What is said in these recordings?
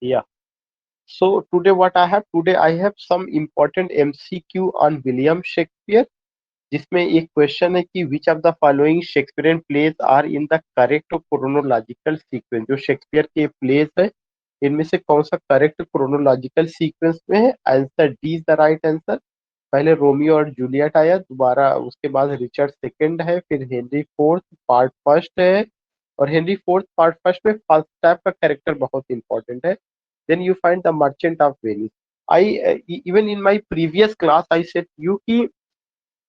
Yeah. So today what I have today I have some important MCQ on William Shakespeare, जिसमें एक question है कि which of the following Shakespearean plays are in the correct chronological sequence. जो Shakespeare के plays है इनमें से कौन सा करेक्ट क्रोनोलॉजिकल सीक्वेंस में है? Answer D is the right answer. पहले रोमियो और जूलियट आया, दोबारा उसके बाद रिचर्ड सेकंड है, फिर हेनरी फोर्थ पार्ट फर्स्ट है, और हेनरी फोर्थ पार्ट फर्स्ट में फाल्स्टैफ का कैरेक्टर बहुत इंपॉर्टेंट है। Then you find the merchant of Venice. I even in my previous class I said you कि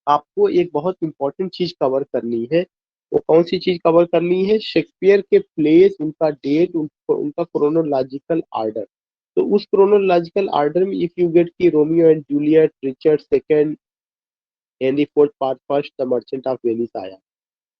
आपको एक बहुत इंपॉर्टेंट चीज कवर करनी है। वो कौन सी चीज कवर करनी है? शेक्सपियर के प्लेस, उनका डेट, उनका क्रोनोलॉजिकल आर्डर। तो उस क्रोनोलॉजिकल आर्डर में इफ यू गेट की Romeo and Juliet, Richard second, Henry fourth part first, the merchant of Venice आया।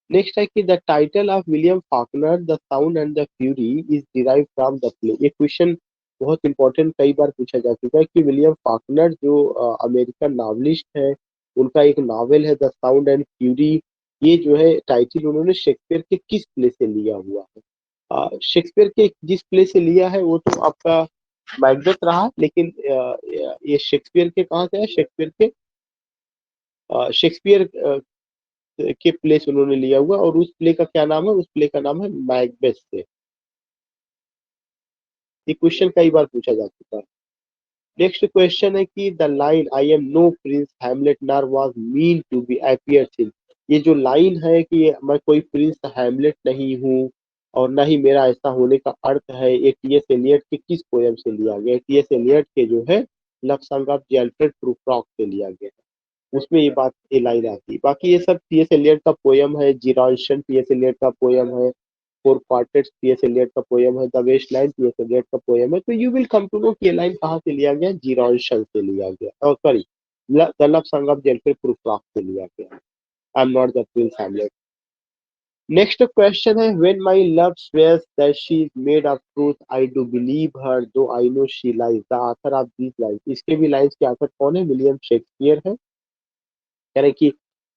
नेक्स्ट है कि the title of William Faulkner the sound and the fury is derive from the play. ये question बहुत important कई बार पूछा जा चुका है कि विलियम फाकनर जो अमेरिकन नॉवलिस्ट है, उनका एक नावल है द साउंड एंड फ्यूरी। ये जो है टाइटल उन्होंने शेक्सपियर के किस प्ले से लिया हुआ है? शेक्सपियर के जिस प्ले से लिया है वो तो आपका मैकबेथ रहा, लेकिन ये शेक्सपियर के कहाँ से है? शेक्सपियर के प्ले से उन्होंने लिया हुआ, और उस प्ले का क्या नाम है? उस प्ले का नाम है मैकबेथ से। ये क्वेश्चन कई बार पूछा जा चुका है। नेक्स्ट क्वेश्चन है कि the line I am no prince Hamlet nor was meant to be appears in. ये जो लाइन है कि मैं कोई प्रिंस हैमलेट नहीं हूँ और न ही मेरा ऐसा होने का अर्थ है, ये टी एस एलियट के किस पोयम से लिया गया? टी एस एलियट के जो है love song of J Alfred Prufrock से लिया गया है। उसमें ये बात, ये लाइन आती है। बाकी ये सब टी एस एलियट का पोयम है। जीरांशन टी एस एलियट का पोयम है। Four Quartets T S Eliot का पोयम है। The waste line T S Eliot का पोयम है। तो you will come to know कि ये लाइन कहाँ से लिया गया? जीरांशन से लिया गया, और sorry the love song of J Alfred Prufrock से लिया गया। I am not the prince Hamlet. Next question है when my love swears that she is made of truth I do believe her though I know she lies, the author of this line. इसके भी lines के author कौन है? William Shakespeare है। कह रहे कि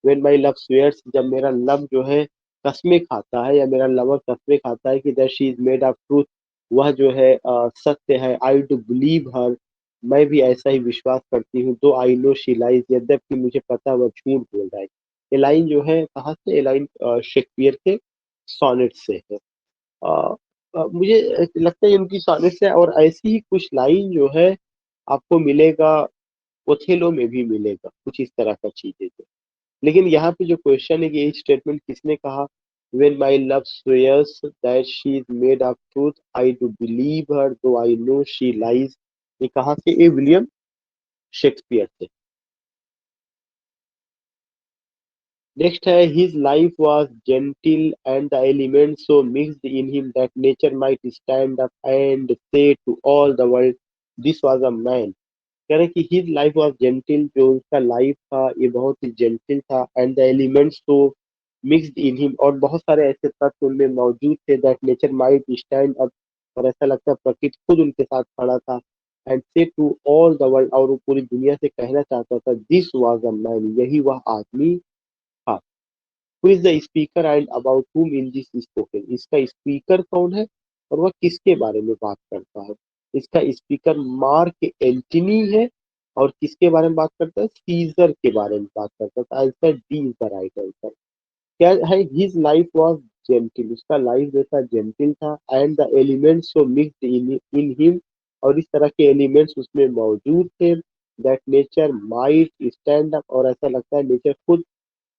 व्हेन माय लव स्वेयर्स, जब मेरा लव जो है कस्में खाता है, या मेरा लवर कस्में खाता है कि that she is made of truth, वह जो है सत्य है। आई डू बिलीव हर, मैं भी ऐसा ही विश्वास करती हूँ। दो आई नो शी लाइज, यद्यपि मुझे पता है वह झूठ बोल रहा है। ये लाइन जो है कहाँ से? ये लाइन शेक्सपियर के सोनेट से है। मुझे लगता है उनकी सोनेट से, और ऐसी ही कुछ लाइन जो है आपको मिलेगा ओथेलो में भी मिलेगा, कुछ इस तरह का चीजें। लेकिन यहाँ पे जो क्वेश्चन है कि ये स्टेटमेंट किसने कहा? When my love swears that she is made of truth, I do believe her, though I know she lies। ये कहाँ से? ये विलियम शेक्सपियर से। नेक्स्ट है his life was gentle and the elements so mixed in him that nature might stand up and say to all the world this was a man। कह रहे हैं कि हिज लाइफ वॉज जेंटिल, जो उसका life था ये बहुत ही gentle था। एंड द एलिमेंट्स तो मिक्स्ड इन हिम, और बहुत सारे ऐसे तत्व उनमें मौजूद थे that nature might stand up, और ऐसा लगता है प्रकृति खुद उनके साथ खड़ा था। एंड से टू ऑल द वर्ल्ड, और वो पूरी दुनिया से कहना चाहता था दिस वाज अ मैन, यही वह आदमी था। Who is the speaker and about whom in this spoken. इसका स्पीकर कौन है और वह किसके बारे में बात करता है? इसका स्पीकर मार्क एंटनी है, और किसके बारे में बात करता है? सीजर के बारे में बात करता है। Answer D is the right answer. क्या है? हिज लाइफ वाज जेंटिल, उसका लाइफ जैसा जेंटिल था। And the elements so mixed in him, और इस तरह के एलिमेंट्स उसमें मौजूद थे that nature might stand up, और ऐसा लगता है नेचर खुद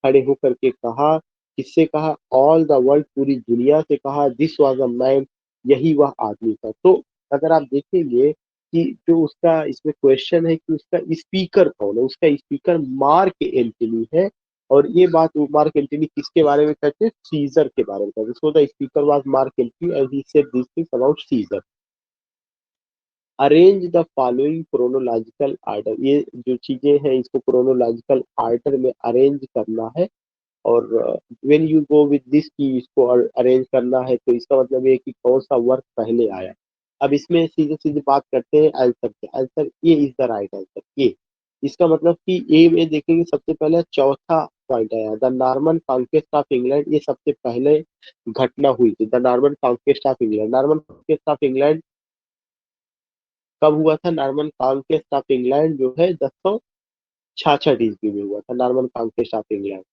खड़े होकर के कहा। किससे कहा? ऑल द वर्ल्ड, पूरी दुनिया से कहा दिस वाज अ मैन, यही वह आदमी था। तो अगर आप देखेंगे कि जो उसका इसमें क्वेश्चन है कि उसका स्पीकर कौन है, उसका स्पीकर मार्क एंटनी है। और ये बात मार्क एंटनी किसके बारे में कहते हैं? सीजर के बारे में कहते हैं। So the speaker was Mark Antony and he said this things about Caesar. Arrange the following chronological order, ये जो चीजें हैं इसको क्रोनोलॉजिकल आर्डर में अरेंज करना है। और when you go with this की इसको अरेंज करना है, तो इसका मतलब ये है कि कौन सा वर्क पहले आया। अब इसमें सीधे सीधे बात करते हैं आंसर के। Answer A is the right answer. A, इसका मतलब कि ए में देखेंगे सबसे पहले चौथा पॉइंट आया, the Norman conquest of England. ये सबसे पहले घटना हुई थी, the Norman conquest of England. Norman conquest of England कब हुआ था? नॉर्मन कॉन्क्वेस्ट ऑफ इंग्लैंड जो है 1066 ईस्वी में हुआ था, Norman conquest of England.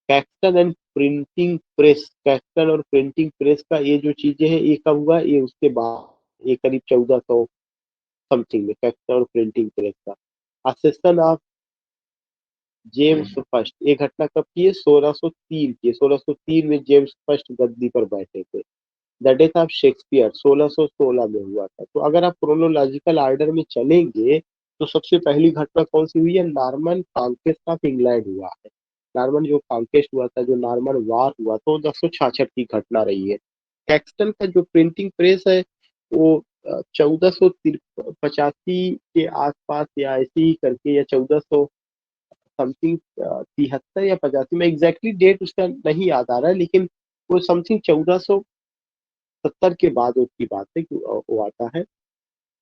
Caxton and printing press, Caxton और प्रिंटिंग प्रेस का ये जो चीजें हैं ये कब हुआ? ये उसके बाद, ये करीब 1400 समथिंग में कैक्सटन और प्रिंटिंग प्रेस का। असेसन ऑफ जेम्स फर्स्ट, ये घटना कब की है? 1603 की। 1603 में जेम्स फर्स्ट गद्दी पर बैठे थे। द डेथ ऑफ शेक्सपियर 1616 में हुआ था। तो अगर आप क्रोनोलॉजिकल ऑर्डर में चलेंगे तो सबसे पहली घटना कौन सी हुई है? नॉर्मन कॉन्क्वेस्ट ऑफ इंग्लैंड हुआ है। नॉर्मन जो कॉन्क्वेस्ट हुआ था, जो नॉर्मन वार हुआ था, वो 1066 की घटना रही है। कैक्सटन का जो प्रिंटिंग प्रेस है वो 1485 के आसपास या ऐसे ही करके, या 1400 समथिंग 73 या 85 में, एग्जैक्टली डेट उसका नहीं याद आ रहा है, लेकिन वो समथिंग 1470 के बाद उसकी बात है कि वो आता है।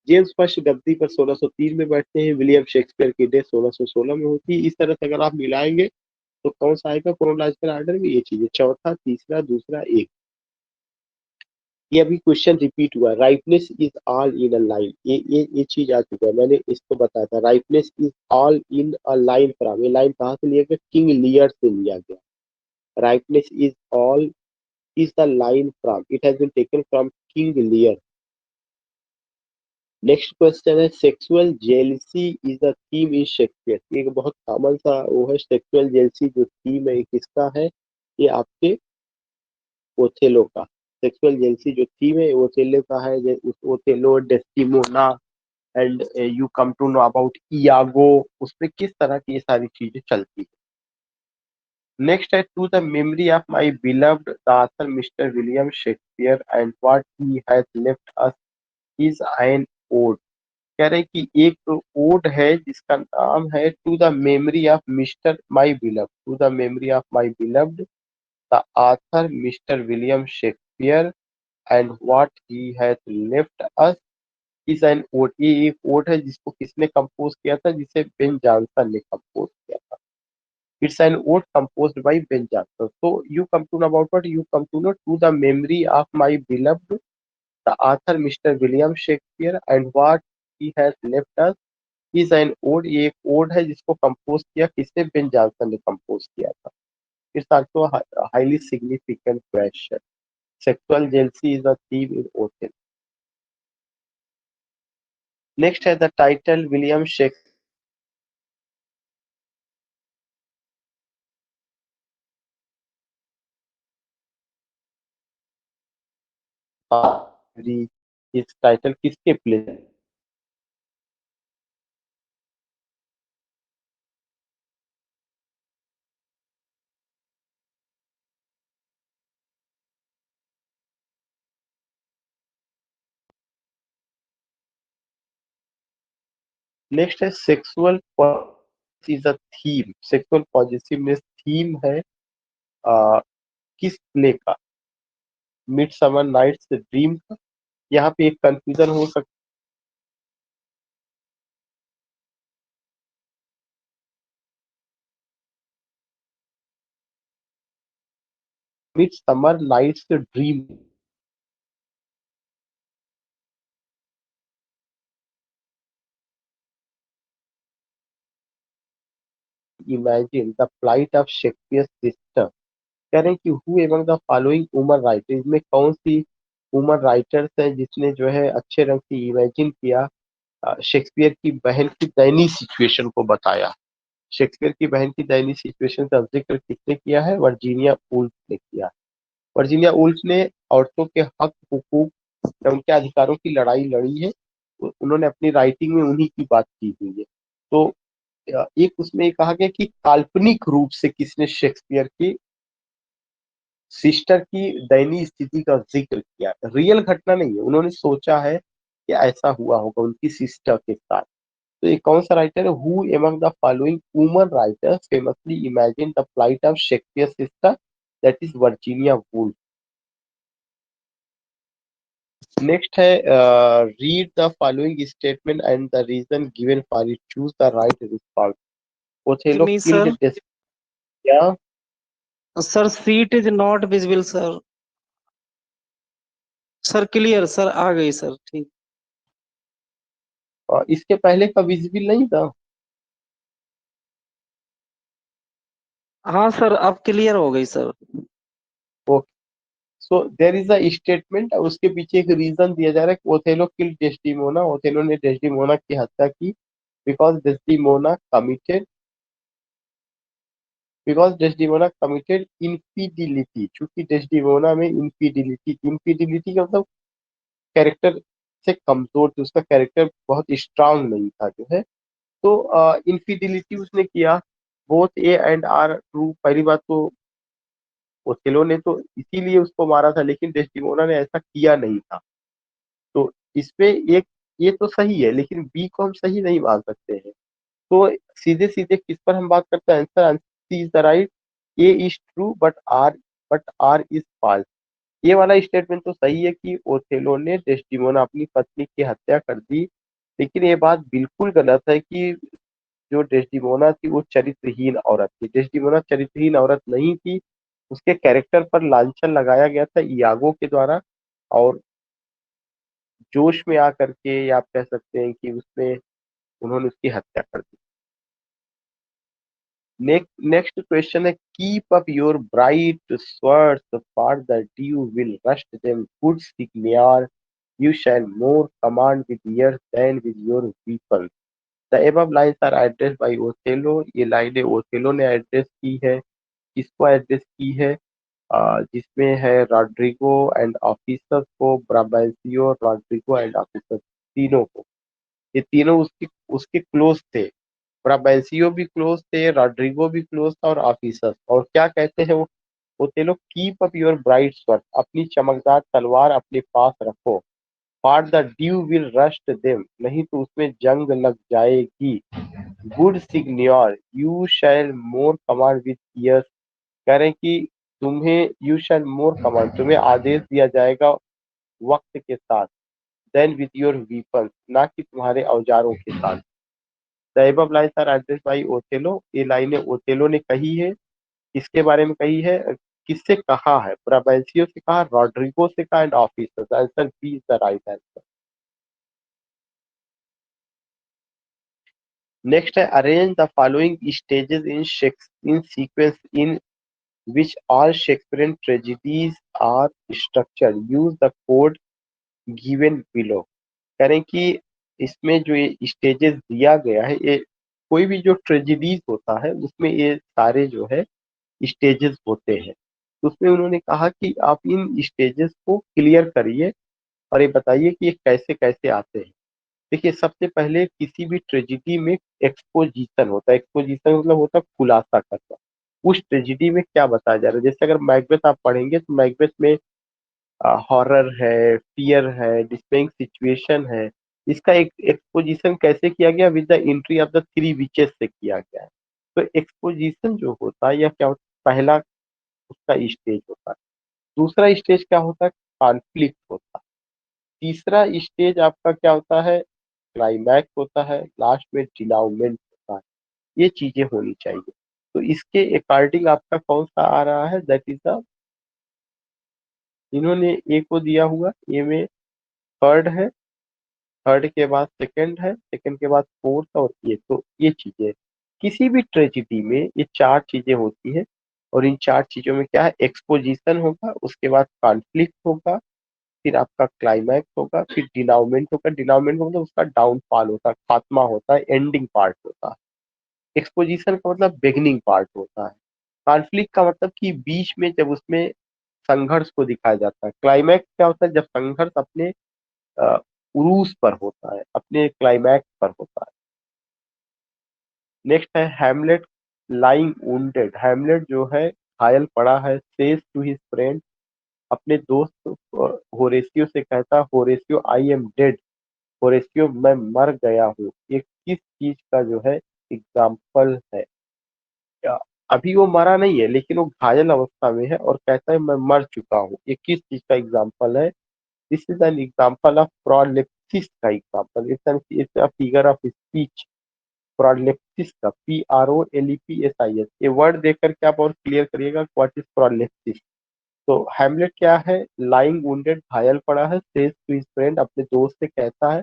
जेम्स फर्स्ट गद्दी पर 1603 में बैठते हैं। विलियम शेक्सपियर की डेथ 1616 में होती है। इस तरह से अगर आप मिलाएंगे तो कौन सा आएगा क्रोनोलॉजिकल ऑर्डर में? ये चीजें, चौथा, तीसरा, दूसरा, एक। ये अभी क्वेश्चन रिपीट हुआ, rightness is all in a line, ये चीज आ चुका है, मैंने इसको बताया था। Rightness is all in a line from, ये लाइन कहाँ से लिया गया? किंग लियर से लिया गया। Rightness is all is the line from? It has been taken from King Lear. Next question है, sexual jealousy is the theme in Shakespeare. एक बहुत कॉमन सा वो है, सेक्सुअल जेलसी जो थीम है किसका है? ये आपके ओथेलो का। सेक्सुअल जेलसी जो थीम है ओथेलो का है। Othello, Desdemona and you come to know about Iago, उसमें किस तरह की ये सारी चीजें चलती है। नेक्स्ट है, to the memory of my beloved the author mister William Shakespeare and what he has left us is an ode. कह रहे कि एक ओड है जिसका नाम है to the memory of mister my beloved, to the memory of my beloved the author mister William Shakespeare and what he has left us is an ode. ये एक ओड है जिसको किसने कंपोज किया था? जिसे बेन जॉनसन ने compose किया था। It's an ode composed by Ben Jonson. So you come to know about what? You come to know to the memory of my beloved the author Mr. William Shakespeare and what he has left us is an ode। ये एक ode है जिसको compose किया किसने? Ben Jonson ने compose किया था। It's also highly significant question. Sexual jealousy is a theme in Othello. Next है द टाइटल विलियम शेक्सपियर, इस टाइटल किसके प्ले? नेक्स्ट है, sexual is a theme, sexual positiveness theme है किस प्ले का? मिडसमर नाइट्स ड्रीम का। यहाँ पे एक कंफ्यूजन हो सकता है, Midsummer Night's Dream. Imagine the flight of Shakespeare sister. कह रहे हैं कि who among the following woman writers, इसमें कौन सी वुमन राइटर्स है जिसने जो है अच्छे रंग से इमेजिन किया शेक्सपियर की बहन की दयनीय सिचुएशन को बताया। शेक्सपियर की बहन की दयनीय सिचुएशन का जिक्र किसने किया है? वर्जीनिया वुल्फ ने किया। वर्जीनिया वुल्फ ने औरतों के हक, हुकूक या उनके अधिकारों की लड़ाई लड़ी है। उन्होंने अपनी राइटिंग में उन्हीं की बात की हुई है। तो एक उसमें कहा गया कि काल्पनिक रूप से किसने शेक्सपियर की सिस्टर की दयनीय स्थिति का जिक्र किया, रियल घटना नहीं है, उन्होंने सोचा है कि ऐसा हुआ होगा उनकी सिस्टर के साथ। तो ये कौन सा राइटर है? Who among the following woman writers famously imagine the flight of Shakespeare sister? That is Virginia Woolf. Next है, read the following statement and the reason given for it, choose the right response. Othello Me, killed sir. डेस्टिया। Sir, seat is not visible, sir. Sir clear sir, आ गई sir, ठीक। और इसके पहले का visible नहीं था। हाँ सर, अब क्लियर हो गई sir. Okay, so there is a statement, उसके पीछे एक रीजन दिया जा रहा है कि ओथेलो किल्ड डेस्टिमोना, ओथेलो ने डेस्टिमोना की हत्या की बिकॉज डेस्टिमोना कमिटेड इनफिडिलिटी, चूंकि डेस्टिमोना में इनफिडिलिटी का मतलब कैरेक्टर से कमजोर थी, उसका कैरेक्टर बहुत स्ट्रांग नहीं था जो है। तो इनफिडिलिटी उसने किया। Both A and R true, पहली बात तो ओथेलो ने तो इसीलिए उसको मारा था, लेकिन डेस्टिमोना ने ऐसा किया नहीं था। तो इसमें एक ये तो सही है, लेकिन बी को हम सही नहीं मान सकते हैं। तो सीधे सीधे किस पर हम बात करते हैं, answer, answer is the right. A is true but R is false. ये वाला स्टेटमेंट तो सही है कि ओथेलो ने डेस्टिमोना अपनी पत्नी की हत्या कर दी, लेकिन ये बात बिल्कुल गलत है कि जो डेस्टिमोना थी वो चरित्रहीन औरत थी। डेस्टिमोना चरित्रहीन औरत नहीं थी, उसके कैरेक्टर पर लांछन लगाया गया था इयागो के द्वारा, और जोश में आकर के, या आप कह सकते हैं कि उसमें उन्होंने उसकी हत्या कर दी। नेक्स्ट क्वेश्चन है, keep up your bright swords for the dew will rust them good signior, you shall more command with year than with your weapon. The above lines are address by Othello, ये लाइनें Othello ने address की है। किसको address की है? जिसमें है रॉड्रिगो एंड ऑफिसर्स को, ब्राबेंसियो, रॉड्रिगो एंड ऑफिसर्स, तीनों को। ये तीनों उसके उसके क्लोज थे। ब्राबेंसियो भी क्लोज थे, रॉड्रिगो भी क्लोज था, और ऑफिसर्स। और क्या कहते हैं वो ते लोग, keep up your bright sword, अपनी चमकदार तलवार अपने पास रखो। For the dew will rust them, नहीं तो उसमें जंग लग जाएगी। Good signior, you shall more command with years, कह रहे हैं कि तुम्हें, यू शैल मोर कमांड, तुम्हें आदेश दिया जाएगा वक्त के साथ। देन विद योर वीपन, ना कि तुम्हारे औजारों के साथ। The above lines are address by Othello, ये लाइनें ओथेलो ने कही है। किसके बारे में कही है, किससे कहा है? ब्राबेंसियो से कहा, रॉड्रिगो से कहा, and officers. Answer B is the right answer. Next है, arrange the following stages in sequence in which all Shakespearean tragedies are structured. Use the code given below. कह रहे हैं कि इसमें जो ये स्टेजेस दिया गया है, ये कोई भी जो ट्रेजिडीज होता है उसमें ये सारे जो है स्टेजेस होते हैं। तो उसमें उन्होंने कहा कि आप इन स्टेजेस को क्लियर करिए और ये बताइए कि ये कैसे कैसे आते हैं। देखिए, सबसे पहले किसी भी ट्रेजिडी में एक्सपोजिशन होता है। एक्सपोजिशन मतलब होता है खुलासा करना। उस ट्रेजिडी में क्या बताया जा रहा है, जैसे अगर मैकबेथ आप पढ़ेंगे तो मैकबेथ में हॉरर है, फियर है, डिस्पेंग सिचुएशन है। इसका एक एक्सपोजिशन कैसे किया गया, with the entry of the three witches से किया गया है। तो एक्सपोजिशन जो होता है, या क्या होता है, पहला उसका स्टेज होता है। दूसरा स्टेज क्या होता है, कॉन्फ्लिक्ट होता है। तीसरा स्टेज आपका क्या होता है, क्लाइमैक्स होता है। लास्ट में डिनाउमेंट होता है। ये चीजें होनी चाहिए। तो इसके अकॉर्डिंग आपका कौन सा आ रहा है, दैट इज द, इन्होंने ए को दिया हुआ, ए में थर्ड है, थर्ड के बाद सेकंड है, सेकंड के बाद फोर्थ, और ये, तो ये चीजें किसी भी ट्रेजिडी में ये चार चीजें होती है। और इन चार चीजों में क्या है, एक्सपोजिशन होगा, उसके बाद कॉन्फ्लिक्ट होगा, फिर आपका क्लाइमैक्स होगा, फिर डिनाउमेंट होगा। डिनाउमेंट मतलब उसका डाउनफॉल होता है, खात्मा होता है, एंडिंग पार्ट होता है। एक्सपोजिशन का मतलब बिगिनिंग पार्ट होता है। कॉन्फ्लिक्ट का मतलब कि बीच में जब उसमें संघर्ष को दिखाया जाता है। क्लाइमैक्स क्या होता है, जब संघर्ष अपने उरूस पर होता है, अपने क्लाइमैक्स पर होता है। नेक्स्ट है, हैमलेट लाइंग वुंडेड, हैमलेट जो है घायल पड़ा है, सेज टू हिज फ्रेंड, अपने दोस्त होरेसियो से कहता, होरेसियो आई एम डेड, होरेसियो मैं मर गया हूँ। ये किस चीज का जो है एग्जाम्पल है? या अभी वो मरा नहीं है, लेकिन वो घायल अवस्था में है और कहता है मैं मर चुका हूँ। ये किस चीज का एग्जाम्पल है? This is an example of prolepsis का example. It's a figure of speech. Prolepsis का, PROLEPSIS, ये वर्ड देख करके आप और क्लियर करिएगा व्हाट इज प्रोलेप्सिस। तो हैमलेट क्या है, लाइंग वुंडेड, घायल पड़ा है, सेज टू हिज फ्रेंड, अपने दोस्त से कहता है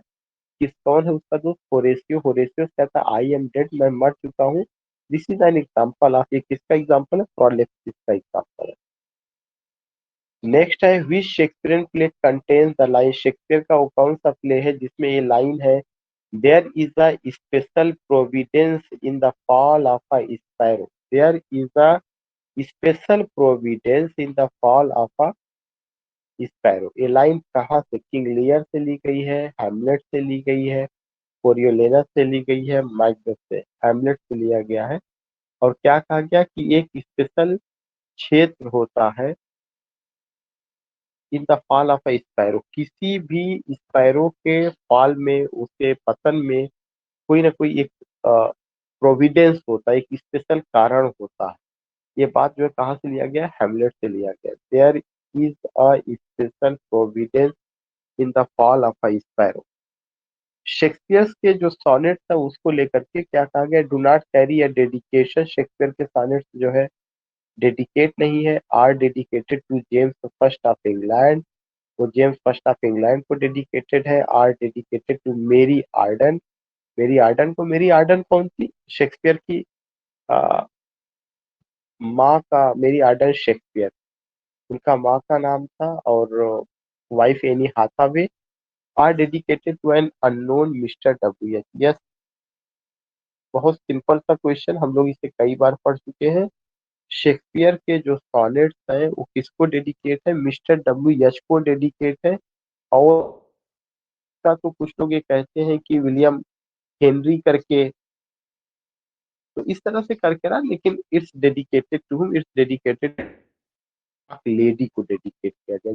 कौन है उसका दोस्त? होरेसियो। होरेसियो कहता है आई एम डेड, मैं मर चुका हूँ। This is an example of, ये किसका एग्जाम्पल है? प्रोलेप्सिस का एग्जाम्पल है। नेक्स्ट है which Shakespearean play contains the line, Shakespeare का वो कौन सा प्ले है जिसमें ये लाइन है, there is a special providence in the fall of a sparrow, there is a special providence in the fall of a sparrow. ये line कहाँ से? किंग लियर से ली गई है, हैमलेट से ली गई है, कोरियोलेनस से ली गई है, माइकबेथ से। हैमलेट से लिया गया है। और क्या कहा गया कि एक स्पेशल क्षेत्र होता है इन the fall of a sparrow, किसी भी स्पैरो के फॉल में, उसके पतन में कोई ना कोई एक प्रोविडेंस होता है, एक स्पेशल कारण होता है। ये बात जो है कहाँ से लिया गया? हैमलेट से लिया गया। There is a special providence in the fall of a sparrow. Shakespeare के जो सॉनेट्स है उसको लेकर के क्या कहा गया? Do not carry a dedication, Shakespeare के सॉनेट्स जो है डेडिकेट नहीं है, are dedicated to James First of England, वो जेम्स फर्स्ट ऑफ इंग्लैंड को डेडिकेटेड है। Are dedicated to Mary Arden, Mary Arden को। मेरी आर्डन कौन थी? शेक्सपियर की माँ का, मेरी आर्डन शेक्सपियर, उनका माँ का नाम था, और wife Anne Hathaway. Are dedicated to an unknown Mr W H. Yes, बहुत सिंपल सा क्वेश्चन, हम लोग इसे कई बार पढ़ चुके हैं। शेक्सपियर के जो सॉनेट्स हैं वो किसको डेडिकेट है? मिस्टर डब्ल्यू एच को डेडिकेट है। और का तो कुछ लोग ये कहते हैं कि विलियम हेनरी करके, तो इस तरह से करके ना, लेकिन it's dedicated to whom? It's dedicated lady को डेडिकेट किया जाए,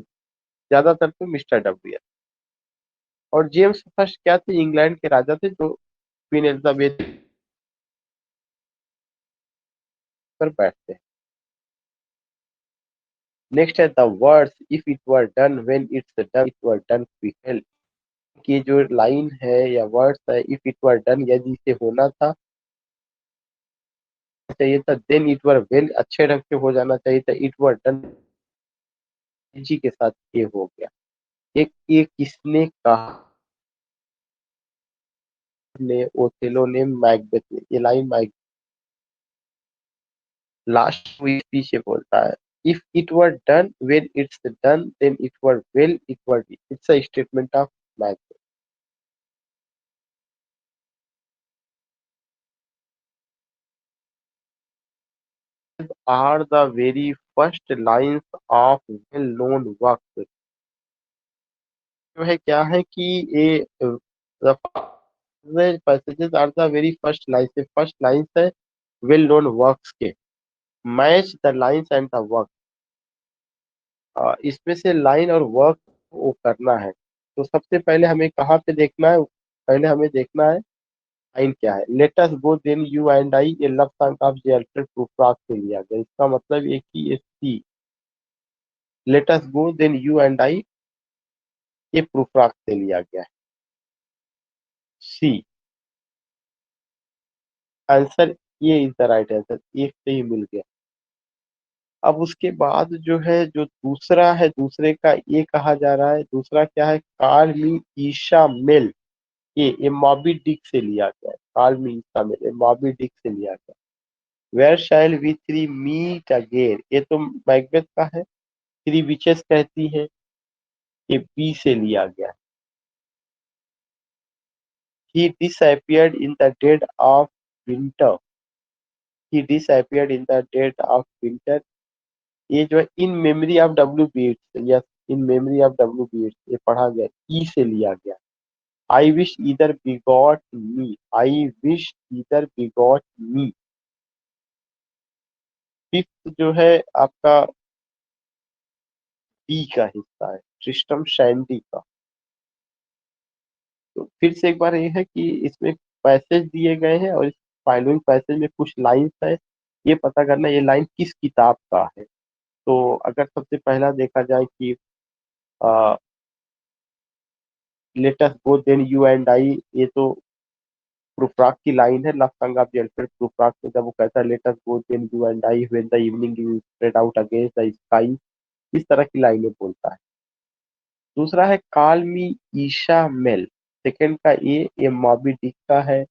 ज्यादातर तो मिस्टर डब्ल्यू एच। और जेम्स फर्स्ट क्या थे? इंग्लैंड के राजा थे जो क्वीन एलिजाबेथ पर बैठते हैं। नेक्स्ट है the words if it were done when it's done it were done quickly, की जो लाइन है या वर्ड्स है, इफ इट वर डन, यदि इसे होना था चाहिए था, देन इट वर वेल, अच्छे ढंग से हो जाना चाहिए था, इट वर डन जी के साथ ये हो गया। एक ये किसने कहा? ने, ओथेलो ने, मैकबेथ ने। ये लाइन मैक लास्ट स्पीच ये बोलता है, if it were done when it's done then it were well, it were, it's a statement of Macbeth. Are the very first lines of well known work, जो है क्या है कि ये passages are the very first line, से first lines है well known works के। Match the lines and the work, इसमें से लाइन और वर्क वो करना है। तो सबसे पहले हमें कहाँ पे देखना है? पहले हमें देखना है लाइन क्या है। Let us go then you and I, ये love song of the Alfred Prufrock से लिया गया। इसका मतलब ये कि ये C, let us go then you and I, ये प्रूफ्राक से लिया गया है। सी आंसर, ये इज द राइट आंसर, एक से ही मिल गया। अब उसके बाद जो है, जो दूसरा है, दूसरे का ये कहा जा रहा है, दूसरा क्या है? कार्ल मी ईशा मेल, ये मॉबी डिक से लिया गया है। कार्ल मी ईशा मेल, ये मॉबी डिक से लिया गया। Where shall we three meet again, ये तो मैकबेथ का है। थ्री विचेस कहती है, ये बी से लिया गया। ही disappeared in the dead of winter, he disappeared in the dead of winter, ये जो है in memory of W Yeats, yes, in memory of W Yeats, ये पढ़ा गया, ई से लिया गया। I wish either begot me, I wish either begot me. Fifth जो है आपका बी का हिस्सा है, ट्रिस्टम शैंडी का। तो फिर से एक बार ये है कि इसमें पैसेज दिए गए हैं और इस फॉलोइंग पैसेज में कुछ लाइंस है, ये पता करना ये लाइन किस किताब का है। तो अगर सबसे पहला देखा जाए कि let us go then you and I, ये तो प्रूफ्राक की लाइन है, love song of the Alfred Prufrock में, जब वो कहता है let us go then you and I when the evening is spread out against the sky, इस तरह की लाइनें बोलता है। दूसरा है call me Ishmael, second का ये मॉबी डिक का है।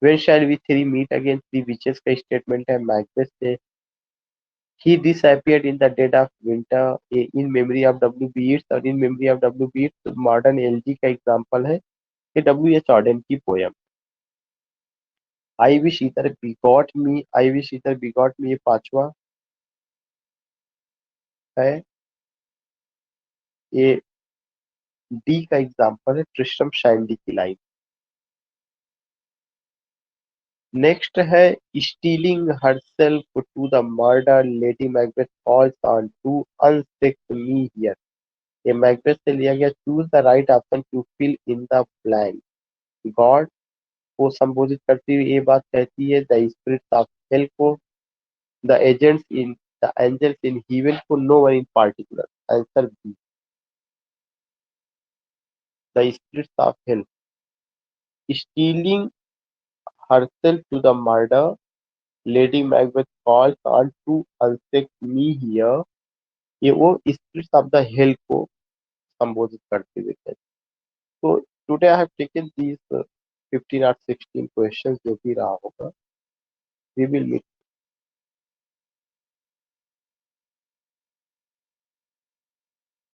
When shall we three meet again, three witches का स्टेटमेंट है मैकबेथ से। ही disappeared in the dead of winter, in memory of W B Yeats, और in memory of W B Yeats modern elegy का example है कि W H Auden की poem. I wish either bigot me, I wish either bigot me, ये पांचवा है। ये D का एग्जांपल है ट्रिस्ट्रम शैंडी की लाइन। नेक्स्ट है stealing herself to the murder, Lady Macbeth calls on to unsex me here. ये मैकबेथ से लिया गया। Choose the right option to fill in the blank. God को संबोधित करती हुई ये बात कहती है, द स्पिरिट्स ऑफ हेल को, the agents in the angels in heaven को, no one in particular. Answer B, the spirits of hell. Stealing herself to the murder, Lady Macbeth calls on to unsex me here, ये वो spirits of the hell को संबोधित करते हुए कहते हैं। तो today I have taken these 15 और 16 क्वेश्चंस, जो भी रहा होगा। We will meet